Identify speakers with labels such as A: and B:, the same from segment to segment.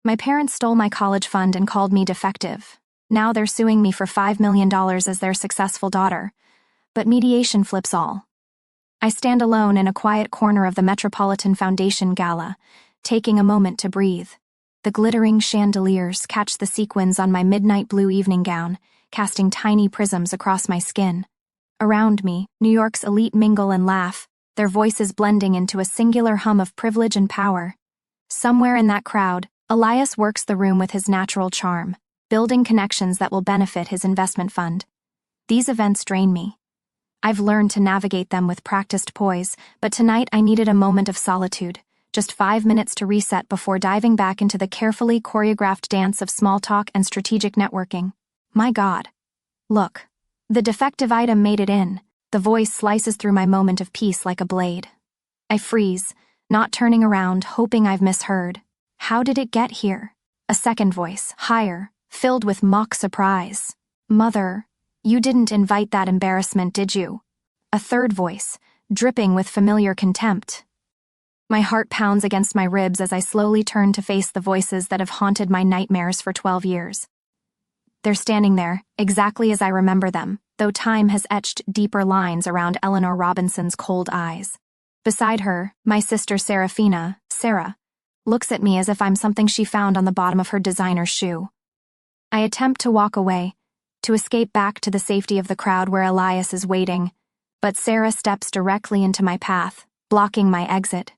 A: My parents stole my college fund and called me defective. Now they're suing me for $5 million as their successful daughter. But mediation flips all. I stand alone in a quiet corner of the Metropolitan Foundation Gala, taking a moment to breathe. The glittering chandeliers catch the sequins on my midnight blue evening gown, casting tiny prisms across my skin. Around me, New York's elite mingle and laugh, their voices blending into a singular hum of privilege and power. Somewhere in that crowd, Elias works the room with his natural charm, building connections that will benefit his investment fund. These events drain me. I've learned to navigate them with practiced poise, but tonight I needed a moment of solitude, just 5 minutes to reset before diving back into the carefully choreographed dance of small talk and strategic networking. My God. Look. The defective item made it in. The voice slices through my moment of peace like a blade. I freeze, not turning around, hoping I've misheard. How did it get here? A second voice, higher, filled with mock surprise. Mother, you didn't invite that embarrassment, did you? A third voice, dripping with familiar contempt. My heart pounds against my ribs as I slowly turn to face the voices that have haunted my nightmares for 12 years. They're standing there, exactly as I remember them, though time has etched deeper lines around Eleanor Robinson's cold eyes. Beside her, my sister Serafina, Sarah, looks at me as if I'm something she found on the bottom of her designer shoe. I attempt to walk away, to escape back to the safety of the crowd where Elias is waiting, but Sarah steps directly into my path, blocking my exit.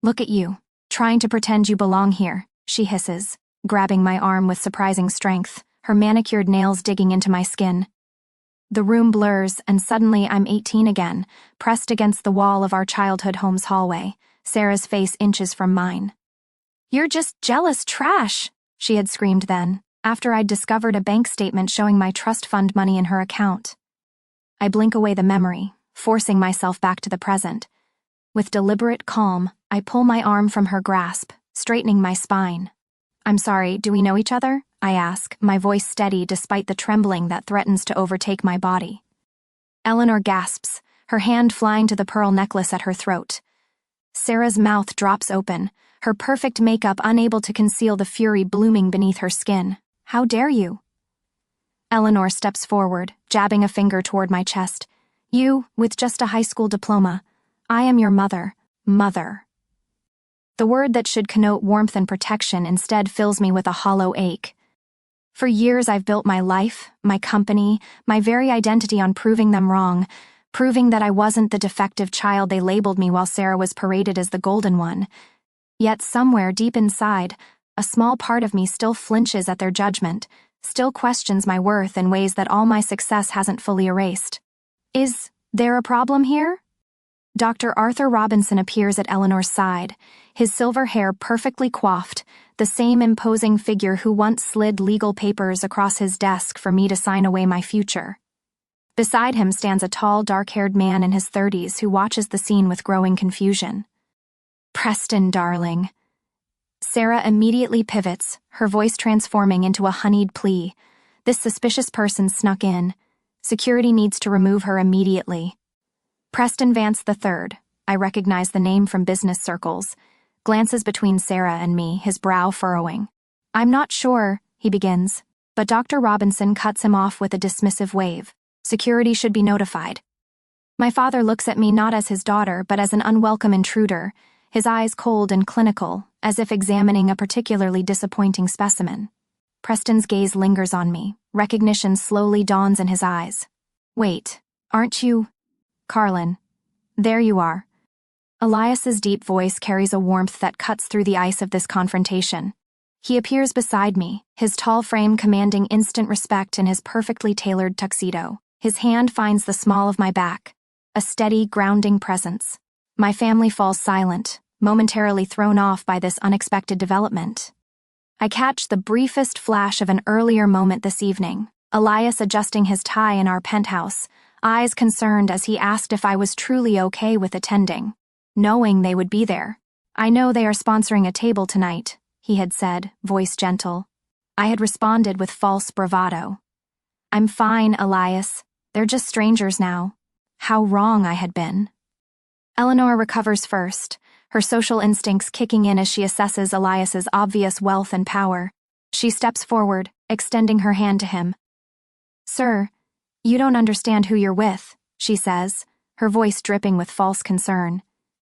A: Look at you, trying to pretend you belong here, she hisses, grabbing my arm with surprising strength, her manicured nails digging into my skin. The room blurs, and suddenly I'm 18 again, pressed against the wall of our childhood home's hallway, Sarah's face inches from mine. You're just jealous trash, she had screamed then, after I'd discovered a bank statement showing my trust fund money in her account. I blink away the memory, forcing myself back to the present. With deliberate calm, I pull my arm from her grasp, straightening my spine. I'm sorry, do we know each other? I ask, my voice steady despite the trembling that threatens to overtake my body. Eleanor gasps, her hand flying to the pearl necklace at her throat. Sarah's mouth drops open, her perfect makeup unable to conceal the fury blooming beneath her skin. How dare you? Eleanor steps forward, jabbing a finger toward my chest. You, with just a high school diploma. I am your mother. Mother. The word that should connote warmth and protection instead fills me with a hollow ache. For years I've built my life, my company, my very identity on proving them wrong, proving that I wasn't the defective child they labeled me while Sarah was paraded as the golden one. Yet somewhere deep inside, a small part of me still flinches at their judgment, still questions my worth in ways that all my success hasn't fully erased. Is there a problem here? Dr. Arthur Robinson appears at Eleanor's side, his silver hair perfectly coiffed, the same imposing figure who once slid legal papers across his desk for me to sign away my future. Beside him stands a tall, dark-haired man in his 30s who watches the scene with growing confusion. Preston, darling. Sarah immediately pivots, her voice transforming into a honeyed plea. This suspicious person snuck in. Security needs to remove her immediately. Preston Vance III, I recognize the name from business circles, glances between Sarah and me, his brow furrowing. I'm not sure, he begins, but Dr. Robinson cuts him off with a dismissive wave. Security should be notified. My father looks at me not as his daughter, but as an unwelcome intruder, his eyes cold and clinical, as if examining a particularly disappointing specimen. Preston's gaze lingers on me. Recognition slowly dawns in his eyes. Wait, aren't you... Carlin. There you are. Elias's deep voice carries a warmth that cuts through the ice of this confrontation. He appears beside me, his tall frame commanding instant respect in his perfectly tailored tuxedo. His hand finds the small of my back, a steady, grounding presence. My family falls silent, momentarily thrown off by this unexpected development. I catch the briefest flash of an earlier moment this evening, Elias adjusting his tie in our penthouse, eyes concerned as he asked if I was truly okay with attending, knowing they would be there. I know they are sponsoring a table tonight, he had said, voice gentle. I had responded with false bravado. I'm fine, Elias. They're just strangers now. How wrong I had been. Eleanor recovers first, her social instincts kicking in as she assesses Elias's obvious wealth and power. She steps forward, extending her hand to him. "Sir, you don't understand who you're with," she says, her voice dripping with false concern.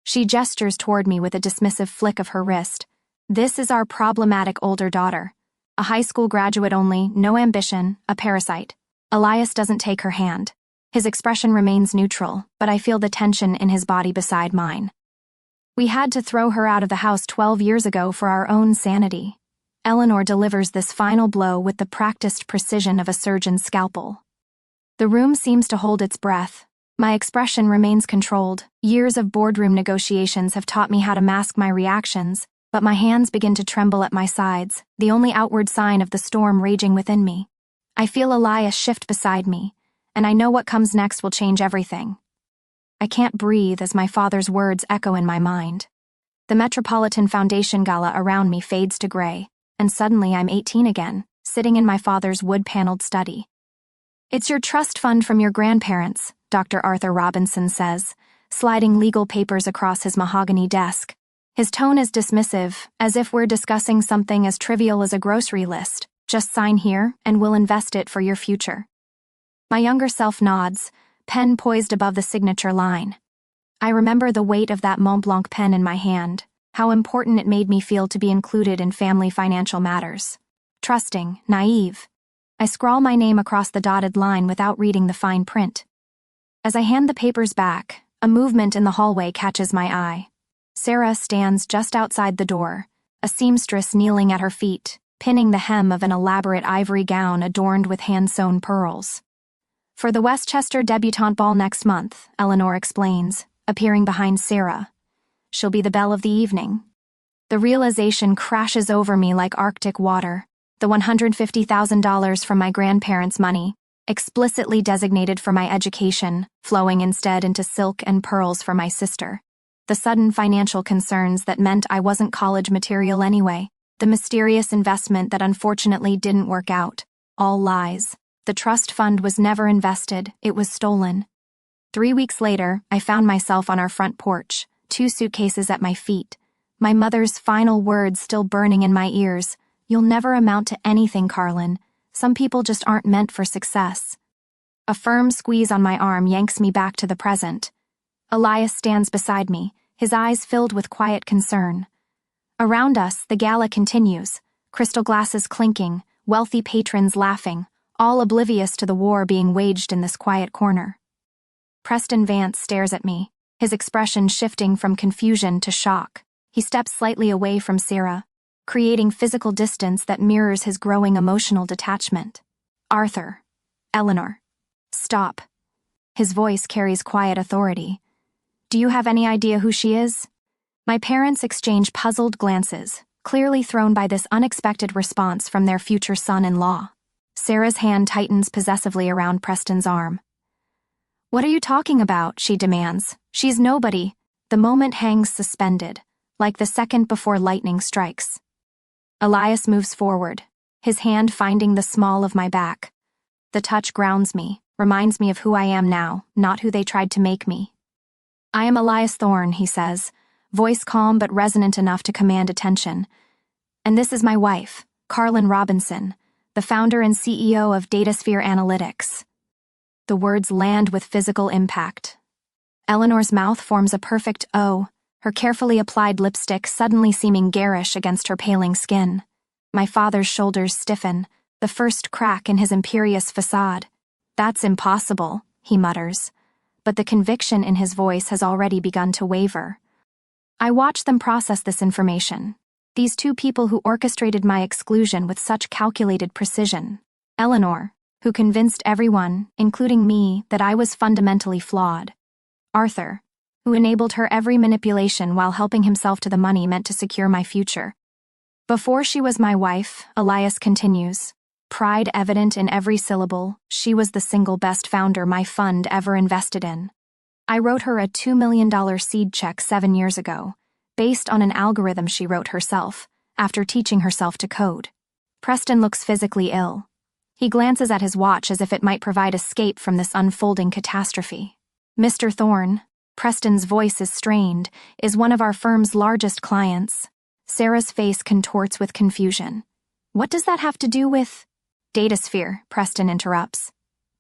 A: She gestures toward me with a dismissive flick of her wrist. "This is our problematic older daughter. A high school graduate only, no ambition, a parasite." Elias doesn't take her hand. His expression remains neutral, but I feel the tension in his body beside mine. "We had to throw her out of the house 12 years ago for our own sanity." Eleanor delivers this final blow with the practiced precision of a surgeon's scalpel. The room seems to hold its breath. My expression remains controlled. Years of boardroom negotiations have taught me how to mask my reactions, but my hands begin to tremble at my sides, the only outward sign of the storm raging within me. I feel Elias shift beside me, and I know what comes next will change everything. I can't breathe as my father's words echo in my mind. The Metropolitan Foundation gala around me fades to gray, and suddenly I'm 18 again, sitting in my father's wood-paneled study. "It's your trust fund from your grandparents," Dr. Arthur Robinson says, sliding legal papers across his mahogany desk. His tone is dismissive, as if we're discussing something as trivial as a grocery list. "Just sign here, and we'll invest it for your future." My younger self nods, pen poised above the signature line. I remember the weight of that Mont Blanc pen in my hand, how important it made me feel to be included in family financial matters. Trusting, naive. I scrawl my name across the dotted line without reading the fine print. As I hand the papers back, a movement in the hallway catches my eye. Sarah stands just outside the door, a seamstress kneeling at her feet, pinning the hem of an elaborate ivory gown adorned with hand-sewn pearls. "For the Westchester debutante ball next month," Eleanor explains, appearing behind Sarah. "She'll be the belle of the evening." The realization crashes over me like Arctic water. The $150,000 from my grandparents' money, explicitly designated for my education, flowing instead into silk and pearls for my sister. The sudden financial concerns that meant I wasn't college material anyway. The mysterious investment that unfortunately didn't work out. All lies. The trust fund was never invested, it was stolen. 3 weeks later, I found myself on our front porch, 2 suitcases at my feet. My mother's final words still burning in my ears. "You'll never amount to anything, Carlin. Some people just aren't meant for success." A firm squeeze on my arm yanks me back to the present. Elias stands beside me, his eyes filled with quiet concern. Around us, the gala continues, crystal glasses clinking, wealthy patrons laughing, all oblivious to the war being waged in this quiet corner. Preston Vance stares at me, his expression shifting from confusion to shock. He steps slightly away from Sarah, creating physical distance that mirrors his growing emotional detachment. "Arthur. Eleanor. Stop." His voice carries quiet authority. "Do you have any idea who she is?" My parents exchange puzzled glances, clearly thrown by this unexpected response from their future son-in-law. Sarah's hand tightens possessively around Preston's arm. "What are you talking about?" she demands. "She's nobody." The moment hangs suspended, like the second before lightning strikes. Elias moves forward, his hand finding the small of my back. The touch grounds me, reminds me of who I am now, not who they tried to make me. "I am Elias Thorne," he says, voice calm but resonant enough to command attention. "And this is my wife, Carlin Robinson, the founder and CEO of Datasphere Analytics." The words land with physical impact. Eleanor's mouth forms a perfect O, her carefully applied lipstick suddenly seeming garish against her paling skin. My father's shoulders stiffen, the first crack in his imperious facade. "That's impossible," he mutters, but the conviction in his voice has already begun to waver. I watch them process this information. These 2 people who orchestrated my exclusion with such calculated precision. Eleanor, who convinced everyone, including me, that I was fundamentally flawed. Arthur, who enabled her every manipulation while helping himself to the money meant to secure my future. "Before she was my wife," Elias continues, pride evident in every syllable, "she was the single best founder my fund ever invested in. I wrote her a $2 million seed check 7 years ago, based on an algorithm she wrote herself, after teaching herself to code." Preston looks physically ill. He glances at his watch as if it might provide escape from this unfolding catastrophe. "Mr. Thorne," Preston's voice is strained, is one of our firm's largest clients. Sarah's face contorts with confusion. What does that have to do with? Datasphere, Preston interrupts.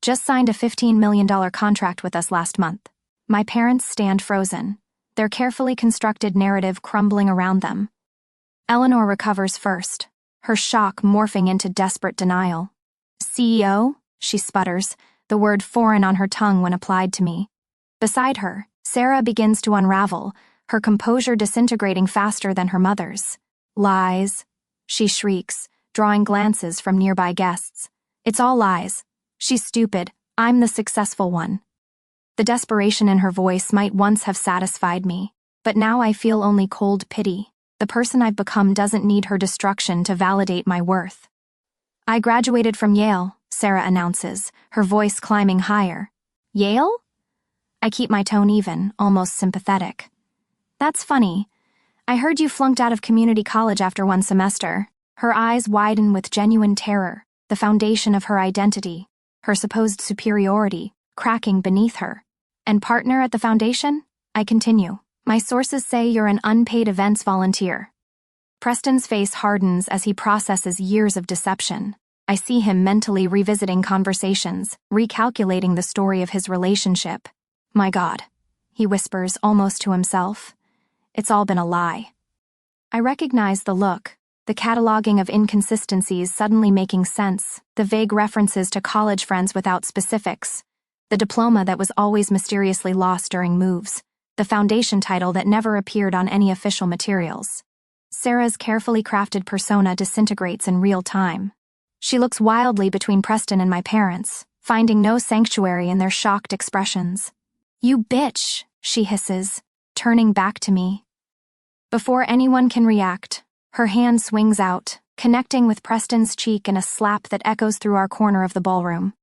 A: Just signed a $15 million contract with us last month. My parents stand frozen, their carefully constructed narrative crumbling around them. Eleanor recovers first, her shock morphing into desperate denial. CEO? She sputters, the word foreign on her tongue when applied to me. Beside her, Sarah begins to unravel, her composure disintegrating faster than her mother's. Lies, she shrieks, drawing glances from nearby guests. It's all lies. She's stupid. I'm the successful one. The desperation in her voice might once have satisfied me, but now I feel only cold pity. The person I've become doesn't need her destruction to validate my worth. I graduated from Yale, Sarah announces, her voice climbing higher. Yale? I keep my tone even, almost sympathetic. That's funny. I heard you flunked out of community college after one semester. Her eyes widen with genuine terror, the foundation of her identity, her supposed superiority, cracking beneath her. And partner at the foundation? I continue. My sources say you're an unpaid events volunteer. Preston's face hardens as he processes years of deception. I see him mentally revisiting conversations, recalculating the story of his relationship. My God, he whispers almost to himself. It's all been a lie. I recognize the look, the cataloging of inconsistencies suddenly making sense, the vague references to college friends without specifics, the diploma that was always mysteriously lost during moves, the foundation title that never appeared on any official materials. Sarah's carefully crafted persona disintegrates in real time. She looks wildly between Preston and my parents, finding no sanctuary in their shocked expressions. You bitch, she hisses, turning back to me. Before anyone can react, her hand swings out, connecting with Preston's cheek in a slap that echoes through our corner of the ballroom.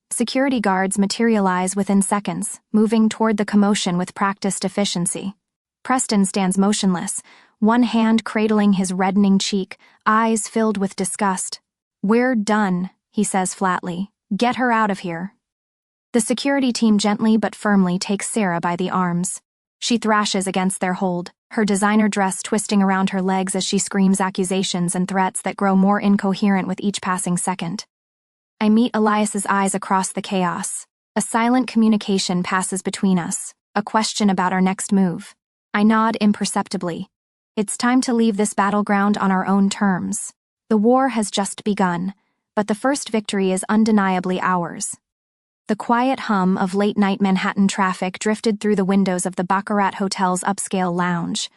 A: Security guards materialize within seconds, moving toward the commotion with practiced efficiency. Preston stands motionless, one hand cradling his reddening cheek, eyes filled with disgust. We're done, he says flatly. Get her out of here. The security team gently but firmly takes Sarah by the arms. She thrashes against their hold, her designer dress twisting around her legs as she screams accusations and threats that grow more incoherent with each passing second. I meet Elias's eyes across the chaos. A silent communication passes between us, a question about our next move. I nod imperceptibly. It's time to leave this battleground on our own terms. The war has just begun, but the first victory is undeniably ours. The quiet hum of late-night Manhattan traffic drifted through the windows of the Baccarat Hotel's upscale lounge.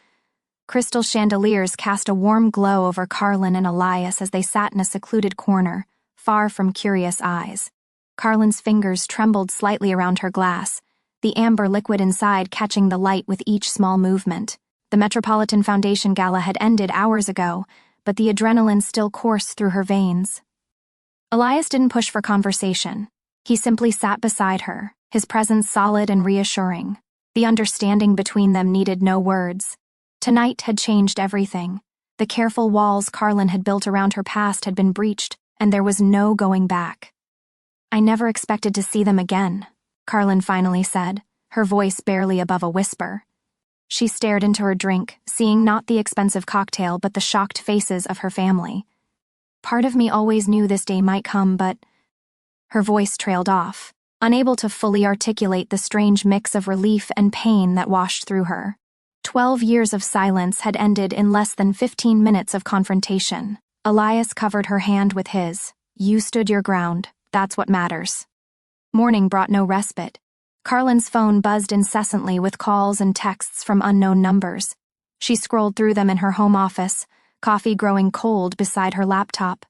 A: Crystal chandeliers cast a warm glow over Carlin and Elias as they sat in a secluded corner, far from curious eyes. Carlin's fingers trembled slightly around her glass, the amber liquid inside catching the light with each small movement. The Metropolitan Foundation Gala had ended hours ago, but the adrenaline still coursed through her veins. Elias didn't push for conversation. He simply sat beside her, his presence solid and reassuring. The understanding between them needed no words. Tonight had changed everything. The careful walls Carlin had built around her past had been breached, and there was no going back. I never expected to see them again, Carlin finally said, her voice barely above a whisper. She stared into her drink, seeing not the expensive cocktail but the shocked faces of her family. Part of me always knew this day might come, but... Her voice trailed off, unable to fully articulate the strange mix of relief and pain that washed through her. 12 years of silence had ended in less than 15 minutes of confrontation. Elias covered her hand with his. You stood your ground. That's what matters. Morning brought no respite. Carlin's phone buzzed incessantly with calls and texts from unknown numbers. She scrolled through them in her home office, coffee growing cold beside her laptop.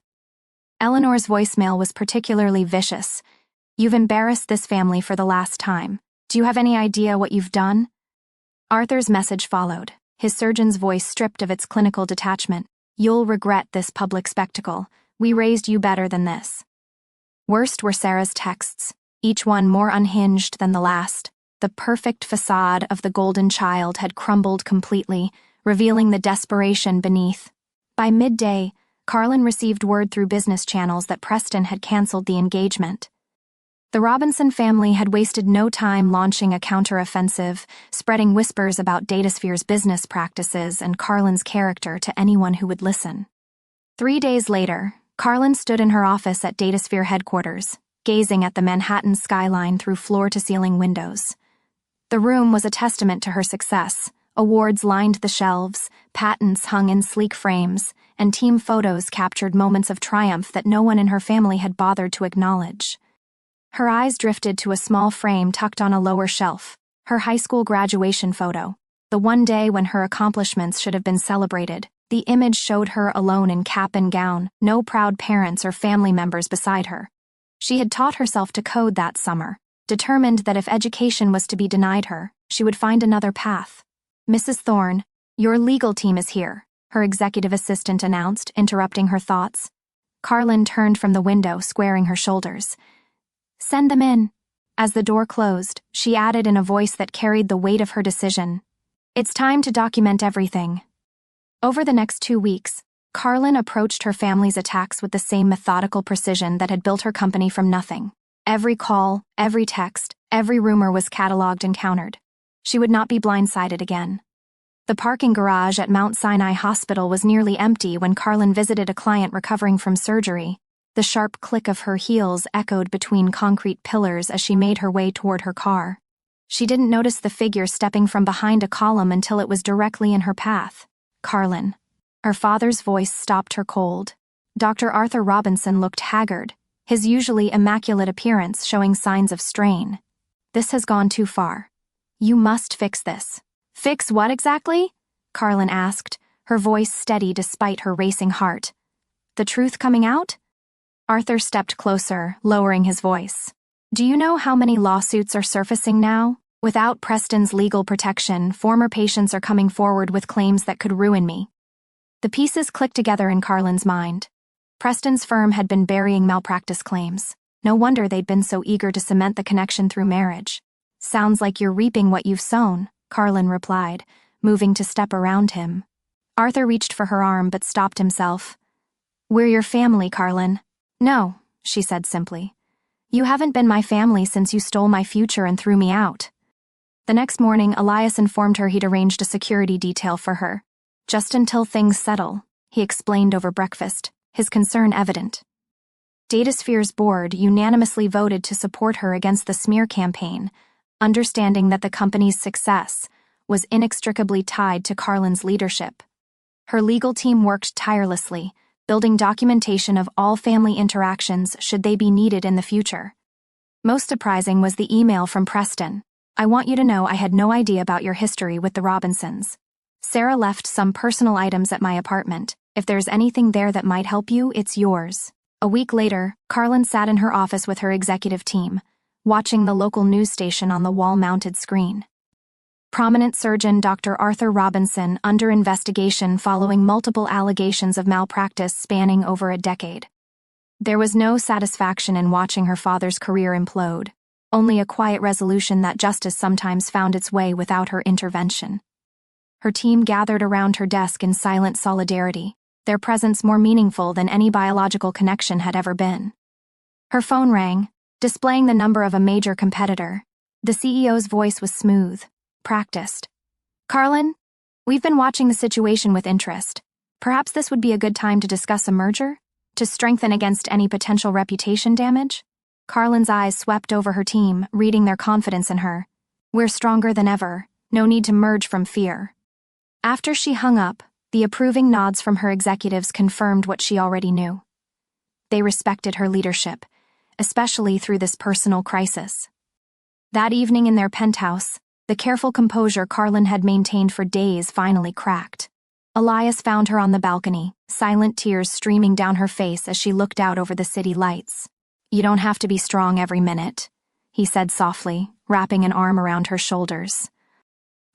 A: Eleanor's voicemail was particularly vicious. You've embarrassed this family for the last time. Do you have any idea what you've done? Arthur's message followed, his surgeon's voice stripped of its clinical detachment. You'll regret this public spectacle. We raised you better than this. Worst were Sarah's texts, each one more unhinged than the last. The perfect facade of the golden child had crumbled completely, revealing the desperation beneath. By midday, Carlin received word through business channels that Preston had canceled the engagement. The Robinson family had wasted no time launching a counteroffensive, spreading whispers about Datasphere's business practices and Carlin's character to anyone who would listen. 3 days later, Carlin stood in her office at Datasphere headquarters, gazing at the Manhattan skyline through floor-to-ceiling windows. The room was a testament to her success. Awards lined the shelves, patents hung in sleek frames, and team photos captured moments of triumph that no one in her family had bothered to acknowledge. Her eyes drifted to a small frame tucked on a lower shelf, her high school graduation photo. The one day when her accomplishments should have been celebrated. The image showed her alone in cap and gown, no proud parents or family members beside her. She had taught herself to code that summer, determined that if education was to be denied her, she would find another path. "Mrs. Thorne, your legal team is here," her executive assistant announced, interrupting her thoughts. Carlin turned from the window, squaring her shoulders. "Send them in." As the door closed, she added in a voice that carried the weight of her decision, "It's time to document everything." Over the next 2 weeks, Carlin approached her family's attacks with the same methodical precision that had built her company from nothing. Every call, every text, every rumor was cataloged and countered. She would not be blindsided again. The parking garage at Mount Sinai Hospital was nearly empty when Carlin visited a client recovering from surgery. The sharp click of her heels echoed between concrete pillars as she made her way toward her car. She didn't notice the figure stepping from behind a column until it was directly in her path. "Carlin." Her father's voice stopped her cold. Dr. Arthur Robinson looked haggard, his usually immaculate appearance showing signs of strain. "This has gone too far. You must fix this." "Fix what exactly?" Carlin asked, her voice steady despite her racing heart. "The truth coming out?" Arthur stepped closer, lowering his voice. "Do you know how many lawsuits are surfacing now? Without Preston's legal protection, former patients are coming forward with claims that could ruin me." The pieces clicked together in Carlin's mind. Preston's firm had been burying malpractice claims. No wonder they'd been so eager to cement the connection through marriage. "Sounds like you're reaping what you've sown," Carlin replied, moving to step around him. Arthur reached for her arm but stopped himself. "We're your family, Carlin." "No," she said simply. "You haven't been my family since you stole my future and threw me out." The next morning, Elias informed her he'd arranged a security detail for her. "Just until things settle," he explained over breakfast, his concern evident. Datasphere's board unanimously voted to support her against the smear campaign, understanding that the company's success was inextricably tied to Carlin's leadership. Her legal team worked tirelessly, building documentation of all family interactions should they be needed in the future. Most surprising was the email from Preston. "I want you to know I had no idea about your history with the Robinsons. Sarah left some personal items at my apartment. If there's anything there that might help you, it's yours." A week later, Carlin sat in her office with her executive team, watching the local news station on the wall-mounted screen. Prominent surgeon Dr. Arthur Robinson under investigation following multiple allegations of malpractice spanning over a decade. There was no satisfaction in watching her father's career implode, only a quiet resolution that justice sometimes found its way without her intervention. Her team gathered around her desk in silent solidarity, their presence more meaningful than any biological connection had ever been. Her phone rang, displaying the number of a major competitor. The CEO's voice was smooth, practiced. "Carlin, we've been watching the situation with interest. Perhaps this would be a good time to discuss a merger? To strengthen against any potential reputation damage?" Carlin's eyes swept over her team, reading their confidence in her. "We're stronger than ever. No need to merge from fear." After she hung up, the approving nods from her executives confirmed what she already knew. They respected her leadership, especially through this personal crisis. That evening in their penthouse, the careful composure Carlin had maintained for days finally cracked. Elias found her on the balcony, silent tears streaming down her face as she looked out over the city lights. "You don't have to be strong every minute," he said softly, wrapping an arm around her shoulders.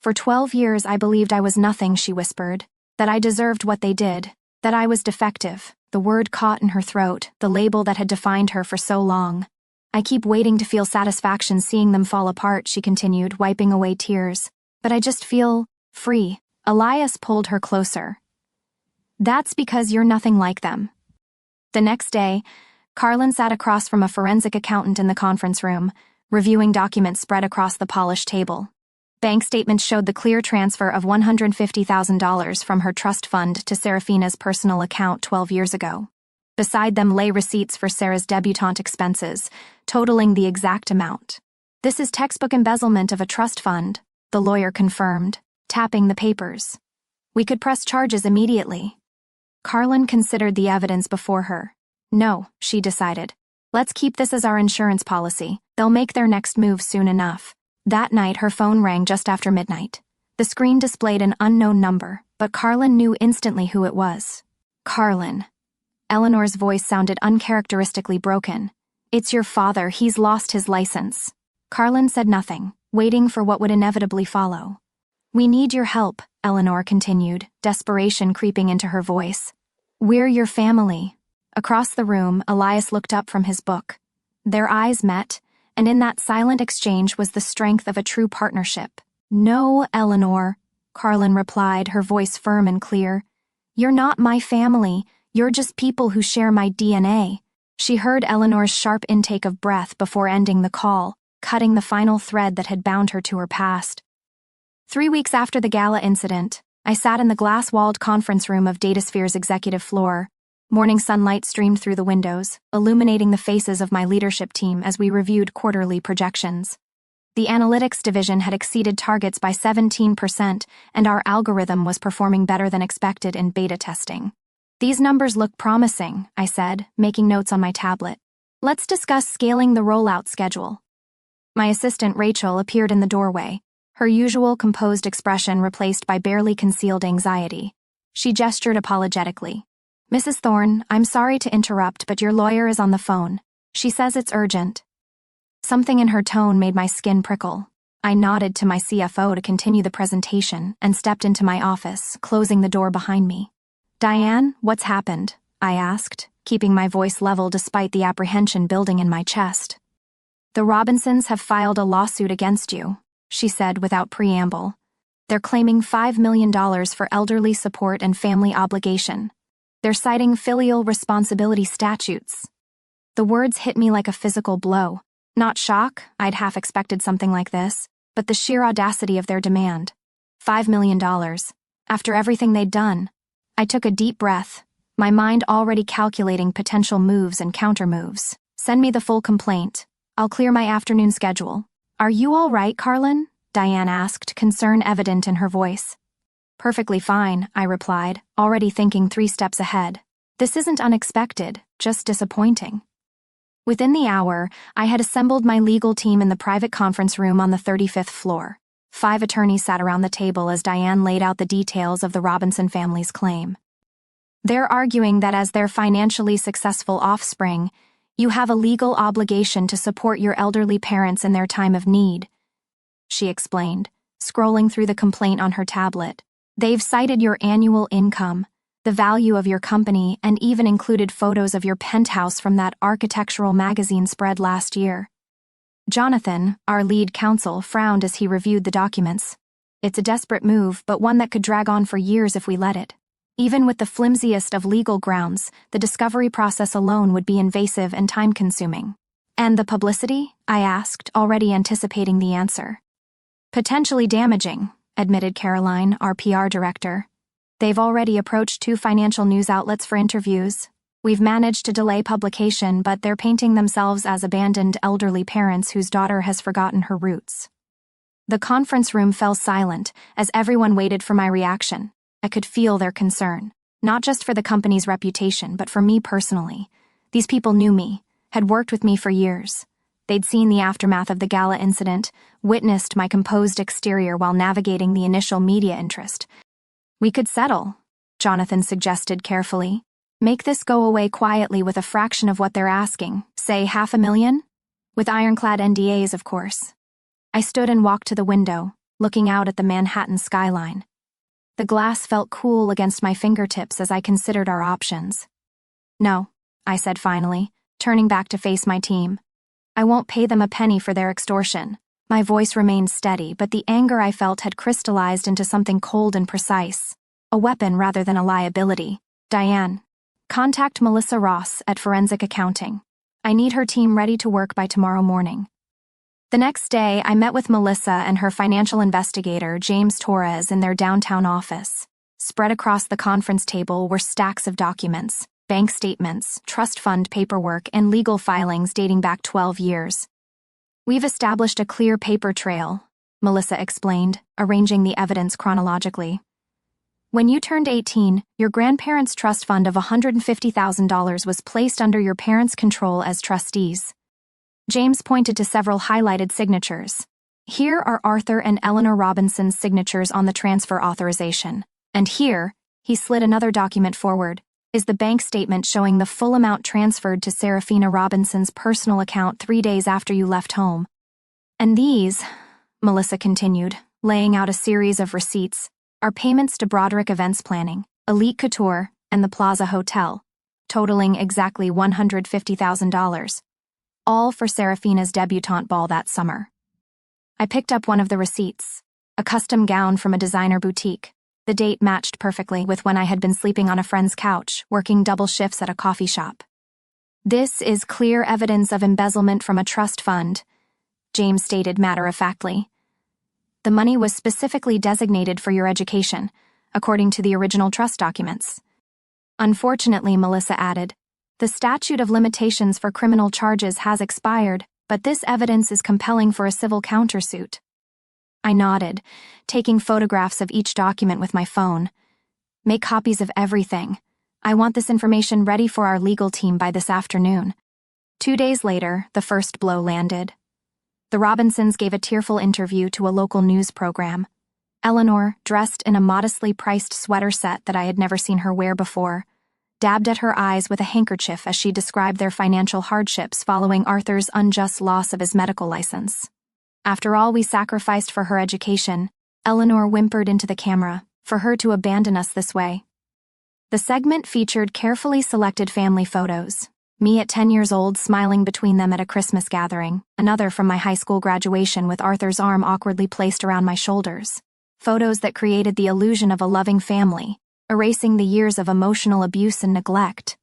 A: "For 12 years I believed I was nothing," she whispered, "that I deserved what they did, that I was defective." The word caught in her throat, the label that had defined her for so long. "I keep waiting to feel satisfaction seeing them fall apart," she continued, wiping away tears. "But I just feel free." Elias pulled her closer. "That's because you're nothing like them." The next day, Carlin sat across from a forensic accountant in the conference room, reviewing documents spread across the polished table. Bank statements showed the clear transfer of $150,000 from her trust fund to Serafina's personal account 12 years ago. Beside them lay receipts for Sarah's debutante expenses, totaling the exact amount. "This is textbook embezzlement of a trust fund," the lawyer confirmed, tapping the papers. "We could press charges immediately." Carlin considered the evidence before her. "No," she decided. "Let's keep this as our insurance policy. They'll make their next move soon enough." That night, her phone rang just after midnight. The screen displayed an unknown number, but Carlin knew instantly who it was. "Carlin." Eleanor's voice sounded uncharacteristically broken. "It's your father. He's lost his license." Carlin said nothing, waiting for what would inevitably follow. "We need your help," Eleanor continued, desperation creeping into her voice. "We're your family." Across the room, Elias looked up from his book. Their eyes met, and in that silent exchange was the strength of a true partnership. "No, Eleanor," Carlin replied, her voice firm and clear. "You're not my family. You're just people who share my DNA." She heard Eleanor's sharp intake of breath before ending the call, cutting the final thread that had bound her to her past. 3 weeks after the gala incident, I sat in the glass-walled conference room of DataSphere's executive floor. Morning sunlight streamed through the windows, illuminating the faces of my leadership team as we reviewed quarterly projections. The analytics division had exceeded targets by 17%, and our algorithm was performing better than expected in beta testing. "These numbers look promising," I said, making notes on my tablet. "Let's discuss scaling the rollout schedule." My assistant Rachel appeared in the doorway, her usual composed expression replaced by barely concealed anxiety. She gestured apologetically. "Mrs. Thorne, I'm sorry to interrupt, but your lawyer is on the phone. She says it's urgent." Something in her tone made my skin prickle. I nodded to my CFO to continue the presentation and stepped into my office, closing the door behind me. "Diane, what's happened?" I asked, keeping my voice level despite the apprehension building in my chest. "The Robinsons have filed a lawsuit against you," she said without preamble. "They're claiming $5 million for elderly support and family obligation. They're citing filial responsibility statutes." The words hit me like a physical blow. Not shock, I'd half expected something like this, but the sheer audacity of their demand. $5 million. After everything they'd done. I took a deep breath, my mind already calculating potential moves and countermoves. "Send me the full complaint. I'll clear my afternoon schedule." "Are you all right, Carlin?" Diane asked, concern evident in her voice. "Perfectly fine," I replied, already thinking 3 steps ahead. "This isn't unexpected, just disappointing." Within the hour, I had assembled my legal team in the private conference room on the 35th floor. 5 attorneys sat around the table as Diane laid out the details of the Robinson family's claim. "They're arguing that as their financially successful offspring, you have a legal obligation to support your elderly parents in their time of need," she explained, scrolling through the complaint on her tablet. "They've cited your annual income, the value of your company, and even included photos of your penthouse from that architectural magazine spread last year." Jonathan, our lead counsel, frowned as he reviewed the documents. "It's a desperate move, but one that could drag on for years if we let it. Even with the flimsiest of legal grounds, the discovery process alone would be invasive and time-consuming." "And the publicity?" I asked, already anticipating the answer. "Potentially damaging," admitted Caroline, our PR director. "They've already approached 2 financial news outlets for interviews. We've managed to delay publication, but they're painting themselves as abandoned elderly parents whose daughter has forgotten her roots." The conference room fell silent as everyone waited for my reaction. I could feel their concern, not just for the company's reputation, but for me personally. These people knew me, had worked with me for years. They'd seen the aftermath of the gala incident, witnessed my composed exterior while navigating the initial media interest. "We could settle," Jonathan suggested carefully. "Make this go away quietly with a fraction of what they're asking, say $500,000? With ironclad NDAs, of course." I stood and walked to the window, looking out at the Manhattan skyline. The glass felt cool against my fingertips as I considered our options. "No," I said finally, turning back to face my team. "I won't pay them a penny for their extortion." My voice remained steady, but the anger I felt had crystallized into something cold and precise. A weapon rather than a liability. "Diane, contact Melissa Ross at Forensic Accounting. I need her team ready to work by tomorrow morning. The next day, I met with Melissa and her financial investigator, James Torres, in their downtown office. Spread across the conference table were stacks of documents, bank statements, trust fund paperwork, and legal filings dating back 12 years. We've established a clear paper trail, Melissa explained, arranging the evidence chronologically. When you turned 18, your grandparents' trust fund of $150,000 was placed under your parents' control as trustees. James pointed to several highlighted signatures. Here are Arthur and Eleanor Robinson's signatures on the transfer authorization. And here, he slid another document forward, is the bank statement showing the full amount transferred to Serafina Robinson's personal account 3 days after you left home. And these, Melissa continued, laying out a series of receipts, are payments to Broderick Events Planning, Elite Couture, and the Plaza Hotel, totaling exactly $150,000. All for Serafina's debutante ball that summer. I picked up one of the receipts, a custom gown from a designer boutique. The date matched perfectly with when I had been sleeping on a friend's couch, working double shifts at a coffee shop. This is clear evidence of embezzlement from a trust fund, James stated matter-of-factly. The money was specifically designated for your education, according to the original trust documents. Unfortunately, Melissa added, the statute of limitations for criminal charges has expired, but this evidence is compelling for a civil countersuit. I nodded, taking photographs of each document with my phone. Make copies of everything. I want this information ready for our legal team by this afternoon. 2 days later, the first blow landed. The Robinsons gave a tearful interview to a local news program. Eleanor, dressed in a modestly priced sweater set that I had never seen her wear before, dabbed at her eyes with a handkerchief as she described their financial hardships following Arthur's unjust loss of his medical license. After all we sacrificed for her education, Eleanor whimpered into the camera, for her to abandon us this way. The segment featured carefully selected family photos. Me at 10 years old smiling between them at a Christmas gathering, another from my high school graduation with Arthur's arm awkwardly placed around my shoulders. Photos that created the illusion of a loving family, erasing the years of emotional abuse and neglect.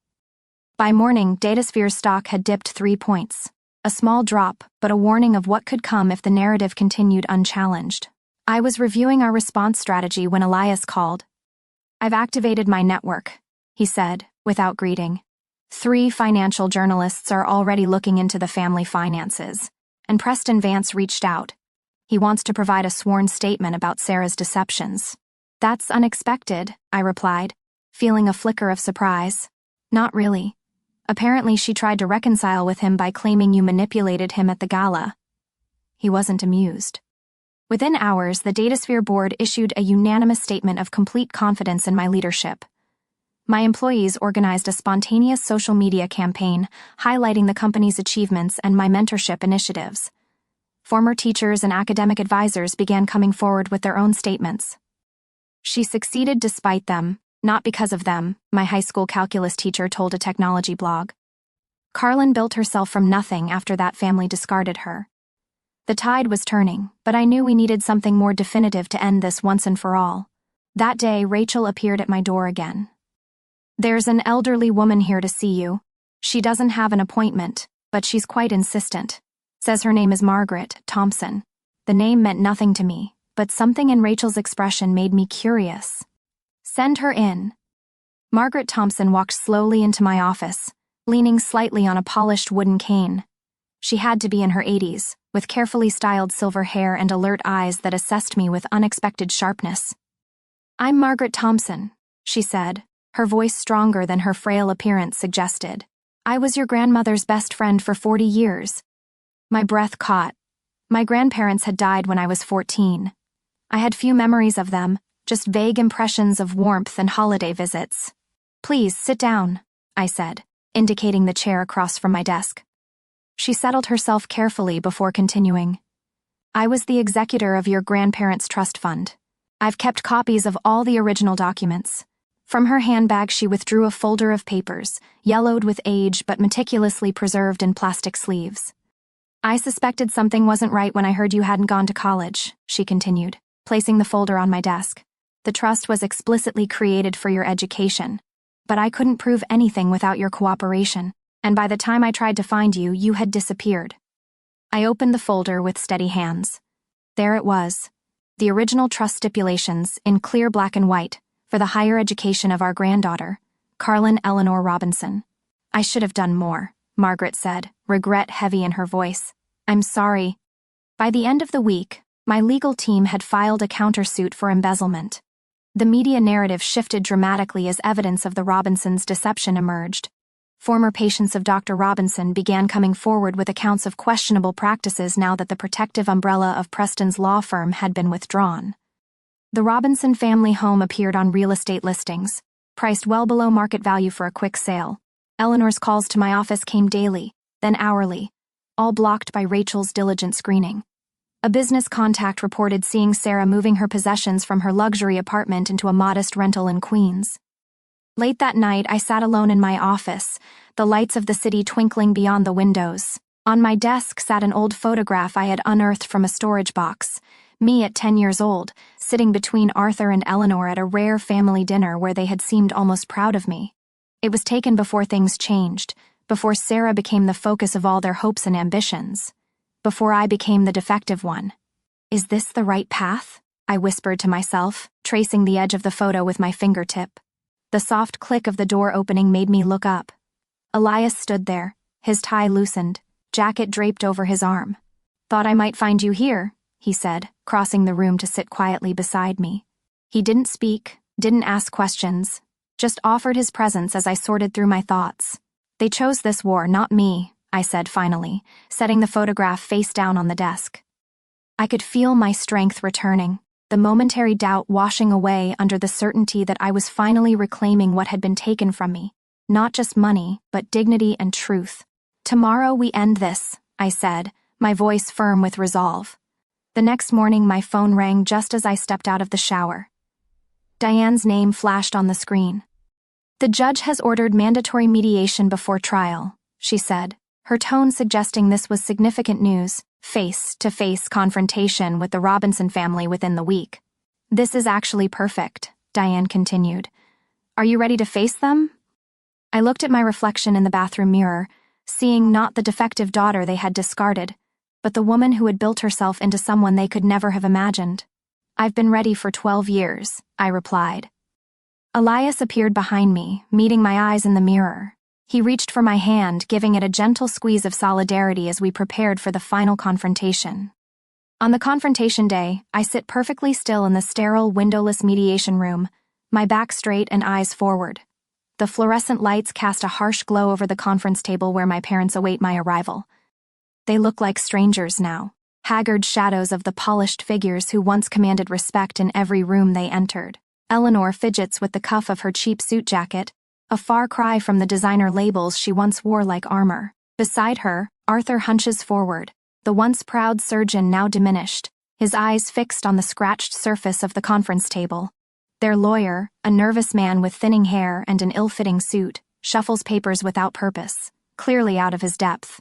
A: By morning, Datasphere's stock had dipped 3 points. A small drop, but a warning of what could come if the narrative continued unchallenged. I was reviewing our response strategy when Elias called. I've activated my network, he said, without greeting. 3 financial journalists are already looking into the family finances, and Preston Vance reached out. He wants to provide a sworn statement about Sarah's deceptions. That's unexpected, I replied, feeling a flicker of surprise. Not really. Apparently she tried to reconcile with him by claiming you manipulated him at the gala. He wasn't amused. Within hours, the Datasphere board issued a unanimous statement of complete confidence in my leadership. My employees organized a spontaneous social media campaign highlighting the company's achievements and my mentorship initiatives. Former teachers and academic advisors began coming forward with their own statements. She succeeded despite them, not because of them, my high school calculus teacher told a technology blog. Carlin built herself from nothing after that family discarded her. The tide was turning, but I knew we needed something more definitive to end this once and for all. That day, Rachel appeared at my door again. There's an elderly woman here to see you. She doesn't have an appointment, but she's quite insistent. Says her name is Margaret Thompson. The name meant nothing to me, but something in Rachel's expression made me curious. Send her in. Margaret Thompson walked slowly into my office, leaning slightly on a polished wooden cane. She had to be in her 80s, with carefully styled silver hair and alert eyes that assessed me with unexpected sharpness. I'm Margaret Thompson, she said, her voice stronger than her frail appearance suggested. I was your grandmother's best friend for 40 years. My breath caught. My grandparents had died when I was 14. I had few memories of them, just vague impressions of warmth and holiday visits. Please, sit down, I said, indicating the chair across from my desk. She settled herself carefully before continuing. I was the executor of your grandparents' trust fund. I've kept copies of all the original documents. From her handbag she withdrew a folder of papers, yellowed with age but meticulously preserved in plastic sleeves. I suspected something wasn't right when I heard you hadn't gone to college, she continued, placing the folder on my desk. The trust was explicitly created for your education, but I couldn't prove anything without your cooperation. And by the time I tried to find you, you had disappeared. I opened the folder with steady hands. There it was. The original trust stipulations, in clear black and white, for the higher education of our granddaughter, Carlin Eleanor Robinson. I should have done more, Margaret said, regret heavy in her voice. I'm sorry. By the end of the week, my legal team had filed a countersuit for embezzlement. The media narrative shifted dramatically as evidence of the Robinsons' deception emerged. Former patients of Dr. Robinson began coming forward with accounts of questionable practices now that the protective umbrella of Preston's law firm had been withdrawn. The Robinson family home appeared on real estate listings, priced well below market value for a quick sale. Eleanor's calls to my office came daily, then hourly, all blocked by Rachel's diligent screening. A business contact reported seeing Sarah moving her possessions from her luxury apartment into a modest rental in Queens. Late that night, I sat alone in my office, the lights of the city twinkling beyond the windows. On my desk sat an old photograph I had unearthed from a storage box, me at 10 years old, sitting between Arthur and Eleanor at a rare family dinner where they had seemed almost proud of me. It was taken before things changed, before Sarah became the focus of all their hopes and ambitions, before I became the defective one. Is this the right path? I whispered to myself, tracing the edge of the photo with my fingertip. The soft click of the door opening made me look up. Elias stood there, his tie loosened, jacket draped over his arm. Thought I might find you here, he said, crossing the room to sit quietly beside me. He didn't speak, didn't ask questions, just offered his presence as I sorted through my thoughts. They chose this war, not me, I said finally, setting the photograph face down on the desk. I could feel my strength returning, the momentary doubt washing away under the certainty that I was finally reclaiming what had been taken from me, not just money, but dignity and truth. Tomorrow we end this, I said, my voice firm with resolve. The next morning my phone rang just as I stepped out of the shower. Diane's name flashed on the screen. The judge has ordered mandatory mediation before trial, she said, her tone suggesting this was significant news. Face-to-face confrontation with the Robinson family within the week. This is actually perfect, Diane continued. Are you ready to face them? I looked at my reflection in the bathroom mirror, seeing not the defective daughter they had discarded, but the woman who had built herself into someone they could never have imagined. I've been ready for 12 years, I replied. Elias appeared behind me, meeting my eyes in the mirror. He reached for my hand, giving it a gentle squeeze of solidarity as we prepared for the final confrontation. On the confrontation day, I sit perfectly still in the sterile, windowless mediation room, my back straight and eyes forward. The fluorescent lights cast a harsh glow over the conference table where my parents await my arrival. They look like strangers now, haggard shadows of the polished figures who once commanded respect in every room they entered. Eleanor fidgets with the cuff of her cheap suit jacket, a far cry from the designer labels she once wore like armor. Beside her, Arthur hunches forward, the once proud surgeon now diminished, his eyes fixed on the scratched surface of the conference table. Their lawyer, a nervous man with thinning hair and an ill-fitting suit, shuffles papers without purpose, clearly out of his depth.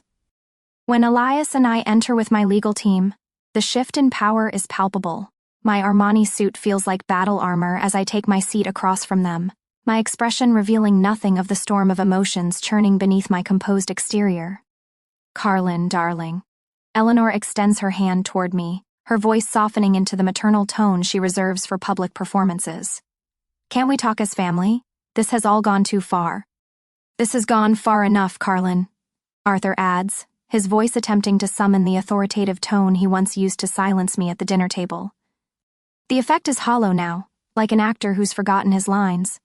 A: When Elias and I enter with my legal team, the shift in power is palpable. My Armani suit feels like battle armor as I take my seat across from them, my expression revealing nothing of the storm of emotions churning beneath my composed exterior. Carlin, darling. Eleanor extends her hand toward me, her voice softening into the maternal tone she reserves for public performances. Can't we talk as family? This has all gone too far. This has gone far enough, Carlin, Arthur adds, his voice attempting to summon the authoritative tone he once used to silence me at the dinner table. The effect is hollow now, like an actor who's forgotten his lines.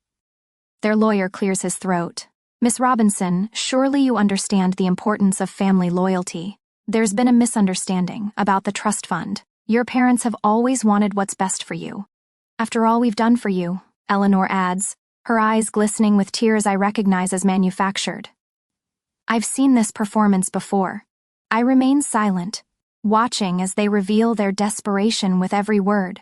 A: Their lawyer clears his throat. Miss Robinson, surely you understand the importance of family loyalty. There's been a misunderstanding about the trust fund. Your parents have always wanted what's best for you. After all we've done for you, Eleanor adds, her eyes glistening with tears I recognize as manufactured. I've seen this performance before. I remain silent, watching as they reveal their desperation with every word.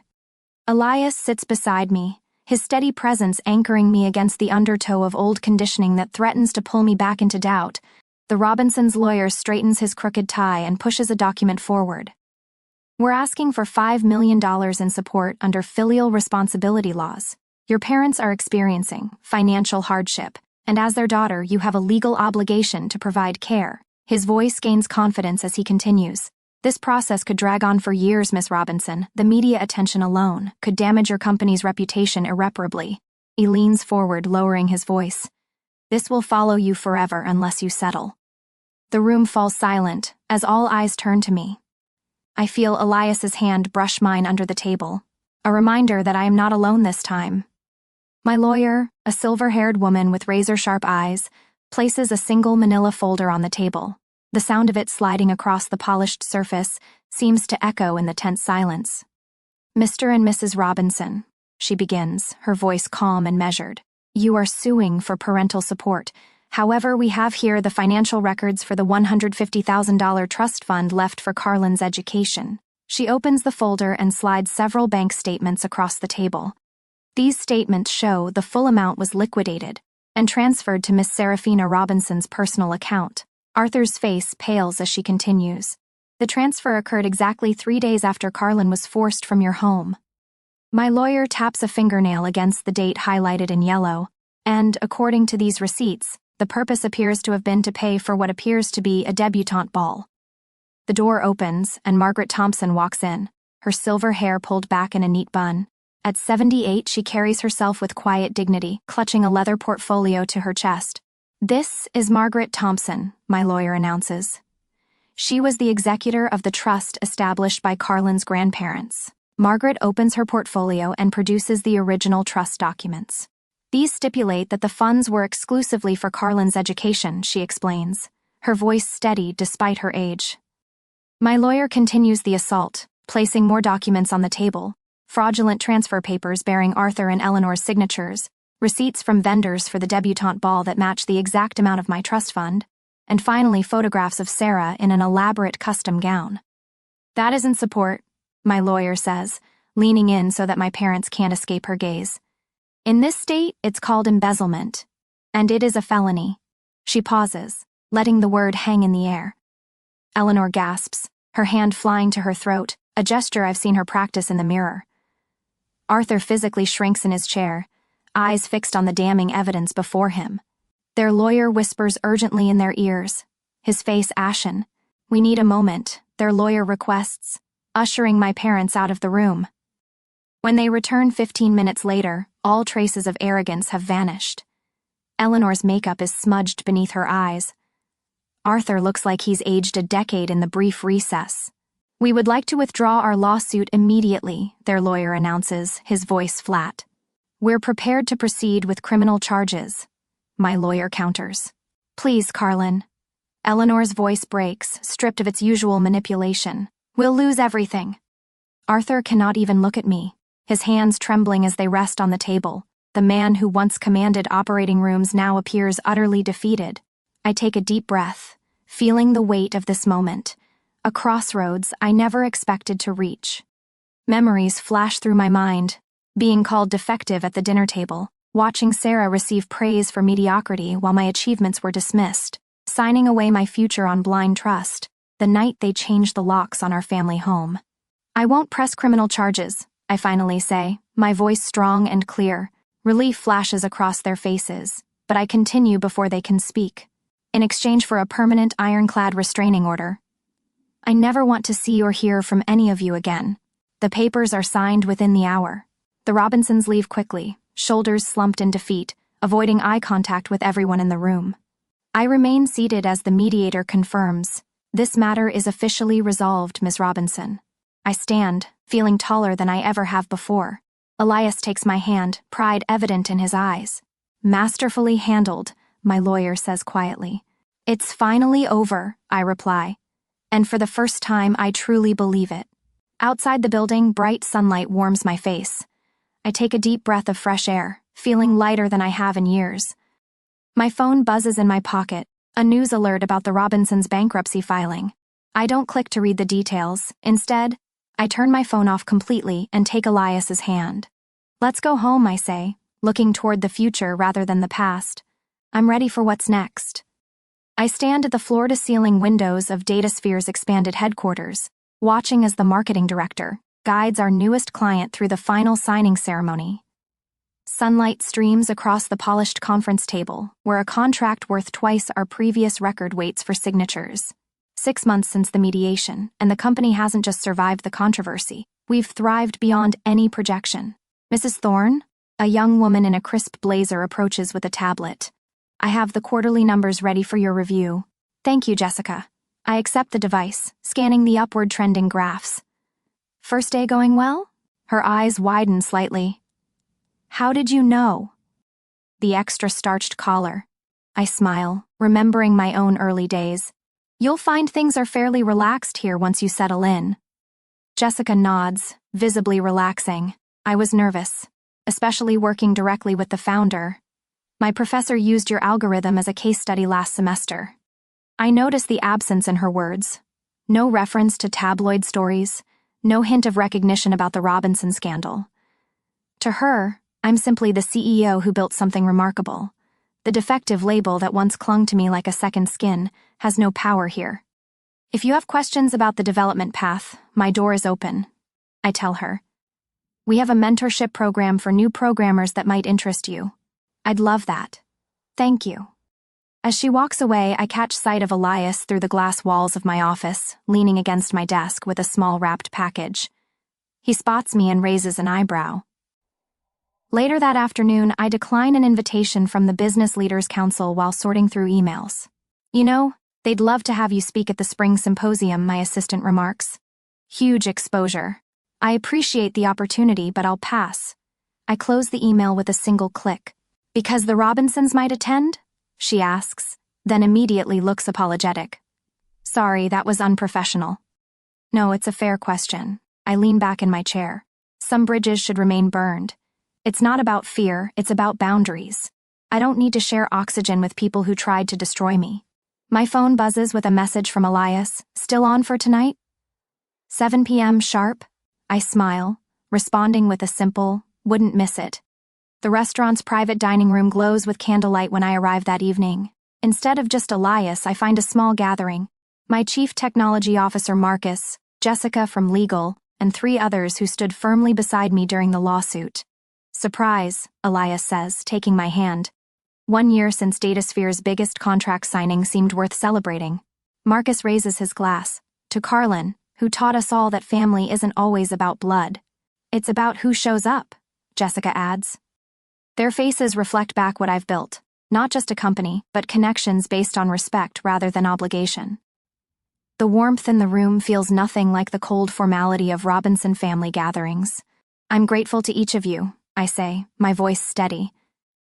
A: Elias sits beside me, his steady presence anchoring me against the undertow of old conditioning that threatens to pull me back into doubt. The Robinsons' lawyer straightens his crooked tie and pushes a document forward. We're asking for $5 million in support under filial responsibility laws. Your parents are experiencing financial hardship, And as their daughter, you have a legal obligation to provide care. His voice gains confidence as he continues. This process could drag on for years, Miss Robinson. The media attention alone could damage your company's reputation irreparably. He leans forward, lowering his voice. This will follow you forever unless you settle. The room falls silent as all eyes turn to me. I feel Elias's hand brush mine under the table, a reminder that I am not alone this time. My lawyer, a silver-haired woman with razor-sharp eyes, places a single manila folder on the table. The sound of it sliding across the polished surface seems to echo in the tense silence. Mr. and Mrs. Robinson, she begins, her voice calm and measured. You are suing for parental support. However, we have here the financial records for the $150,000 trust fund left for Carlin's education. She opens the folder and slides several bank statements across the table. These statements show the full amount was liquidated and transferred to Miss Serafina Robinson's personal account. Arthur's face pales as she continues. The transfer occurred exactly 3 days after Carlin was forced from your home. My lawyer taps a fingernail against the date highlighted in yellow, and, according to these receipts, the purpose appears to have been to pay for what appears to be a debutante ball. The door opens, and Margaret Thompson walks in, her silver hair pulled back in a neat bun. At 78, she carries herself with quiet dignity, clutching a leather portfolio to her chest. This is Margaret Thompson, my lawyer announces. She was the executor of the trust established by Carlin's grandparents. Margaret opens her portfolio and produces the original trust documents. These stipulate that the funds were exclusively for Carlin's education, she explains, her voice steady despite her age. My lawyer continues the assault, placing more documents on the table, fraudulent transfer papers bearing Arthur and Eleanor's signatures, receipts from vendors for the debutante ball that match the exact amount of my trust fund, and finally photographs of Sarah in an elaborate custom gown. That is in support, my lawyer says, leaning in so that my parents can't escape her gaze. In this state, it's called embezzlement, and it is a felony. She pauses, letting the word hang in the air. Eleanor gasps, her hand flying to her throat, a gesture I've seen her practice in the mirror. Arthur physically shrinks in his chair, eyes fixed on the damning evidence before him. Their lawyer whispers urgently in their ears, his face ashen. We need a moment, their lawyer requests, ushering my parents out of the room. When they return 15 minutes later, all traces of arrogance have vanished. Eleanor's makeup is smudged beneath her eyes. Arthur looks like he's aged a decade in the brief recess. We would like to withdraw our lawsuit immediately, their lawyer announces, his voice flat. We're prepared to proceed with criminal charges, my lawyer counters. Please, Carlin. Eleanor's voice breaks, stripped of its usual manipulation. We'll lose everything. Arthur cannot even look at me, his hands trembling as they rest on the table. The man who once commanded operating rooms now appears utterly defeated. I take a deep breath, feeling the weight of this moment, a crossroads I never expected to reach. Memories flash through my mind, being called defective at the dinner table, watching Sarah receive praise for mediocrity while my achievements were dismissed, signing away my future on blind trust, the night they changed the locks on our family home. I won't press criminal charges, I finally say, my voice strong and clear. Relief flashes across their faces, but I continue before they can speak. In exchange for a permanent ironclad restraining order. I never want to see or hear from any of you again. The papers are signed within the hour. The Robinsons leave quickly, shoulders slumped in defeat, avoiding eye contact with everyone in the room. I remain seated as the mediator confirms. This matter is officially resolved, Miss Robinson. I stand, feeling taller than I ever have before. Elias takes my hand, pride evident in his eyes. Masterfully handled, my lawyer says quietly. It's finally over, I reply. And for the first time, I truly believe it. Outside the building, bright sunlight warms my face. I take a deep breath of fresh air, feeling lighter than I have in years. My phone buzzes in my pocket, a news alert about the Robinsons' bankruptcy filing. I don't click to read the details. Instead, I turn my phone off completely and take Elias's hand. Let's go home, I say, looking toward the future rather than the past. I'm ready for what's next. I stand at the floor-to-ceiling windows of DataSphere's expanded headquarters, watching as the marketing director guides our newest client through the final signing ceremony. Sunlight streams across the polished conference table, where a contract worth twice our previous record waits for signatures. 6 months since the mediation, and the company hasn't just survived the controversy. We've thrived beyond any projection. Mrs. Thorne, a young woman in a crisp blazer, approaches with a tablet. I have the quarterly numbers ready for your review. Thank you, Jessica. I accept the device, scanning the upward trending graphs. First day going well? Her eyes widen slightly. How did you know? The extra starched collar. I smile, remembering my own early days. You'll find things are fairly relaxed here once you settle in. Jessica nods, visibly relaxing. I was nervous, especially working directly with the founder. My professor used your algorithm as a case study last semester. I noticed the absence in her words. No reference to tabloid stories, no hint of recognition about the Robinson scandal. To her, I'm simply the CEO who built something remarkable. The defective label that once clung to me like a second skin has no power here. If you have questions about the development path, my door is open. I tell her. We have a mentorship program for new programmers that might interest you. I'd love that. Thank you. As she walks away, I catch sight of Elias through the glass walls of my office, leaning against my desk with a small wrapped package. He spots me and raises an eyebrow. Later that afternoon, I decline an invitation from the Business Leaders Council while sorting through emails. You know, they'd love to have you speak at the spring symposium, my assistant remarks. Huge exposure. I appreciate the opportunity, but I'll pass. I close the email with a single click. Because the Robinsons might attend? She asks, then immediately looks apologetic. Sorry, that was unprofessional. No, it's a fair question. I lean back in my chair. Some bridges should remain burned. It's not about fear, it's about boundaries. I don't need to share oxygen with people who tried to destroy me. My phone buzzes with a message from Elias. Still on for tonight? 7 p.m. sharp? I smile, responding with a simple, wouldn't miss it. The restaurant's private dining room glows with candlelight when I arrive that evening. Instead of just Elias, I find a small gathering. My Chief Technology Officer Marcus, Jessica from Legal, and 3 others who stood firmly beside me during the lawsuit. Surprise, Elias says, taking my hand. 1 year since DataSphere's biggest contract signing seemed worth celebrating. Marcus raises his glass. To Carlin, who taught us all that family isn't always about blood. It's about who shows up, Jessica adds. Their faces reflect back what I've built. Not just a company, but connections based on respect rather than obligation. The warmth in the room feels nothing like the cold formality of Robinson family gatherings. I'm grateful to each of you, I say, my voice steady.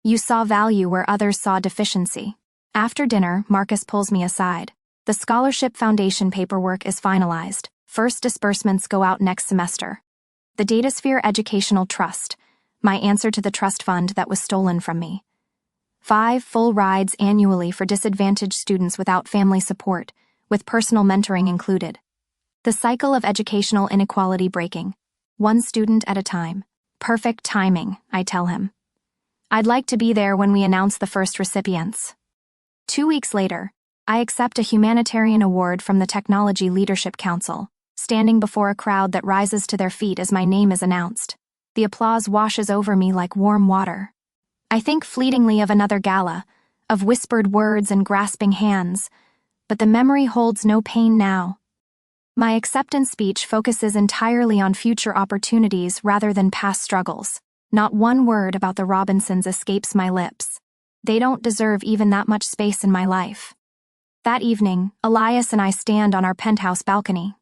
A: You saw value where others saw deficiency. After dinner, Marcus pulls me aside. The Scholarship Foundation paperwork is finalized. First disbursements go out next semester. The DataSphere Educational Trust, my answer to the trust fund that was stolen from me. 5 full rides annually for disadvantaged students without family support, with personal mentoring included. The cycle of educational inequality breaking. 1 student at a time. Perfect timing, I tell him. I'd like to be there when we announce the first recipients. 2 weeks later, I accept a humanitarian award from the Technology Leadership Council, standing before a crowd that rises to their feet as my name is announced. The applause washes over me like warm water. I think fleetingly of another gala, of whispered words and grasping hands, but the memory holds no pain now. My acceptance speech focuses entirely on future opportunities rather than past struggles. Not one word about the Robinsons escapes my lips. They don't deserve even that much space in my life. That evening, Elias and I stand on our penthouse balcony.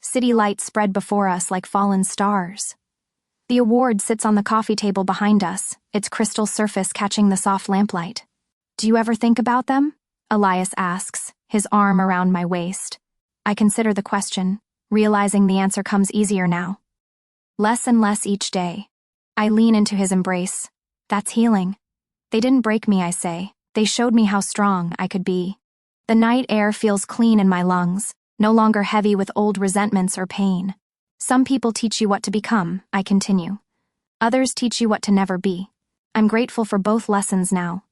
A: City lights spread before us like fallen stars. The award sits on the coffee table behind us, its crystal surface catching the soft lamplight. Do you ever think about them? Elias asks, his arm around my waist. I consider the question, realizing the answer comes easier now. Less and less each day. I lean into his embrace. That's healing. They didn't break me, I say. They showed me how strong I could be. The night air feels clean in my lungs, no longer heavy with old resentments or pain. Some people teach you what to become, I continue. Others teach you what to never be. I'm grateful for both lessons now.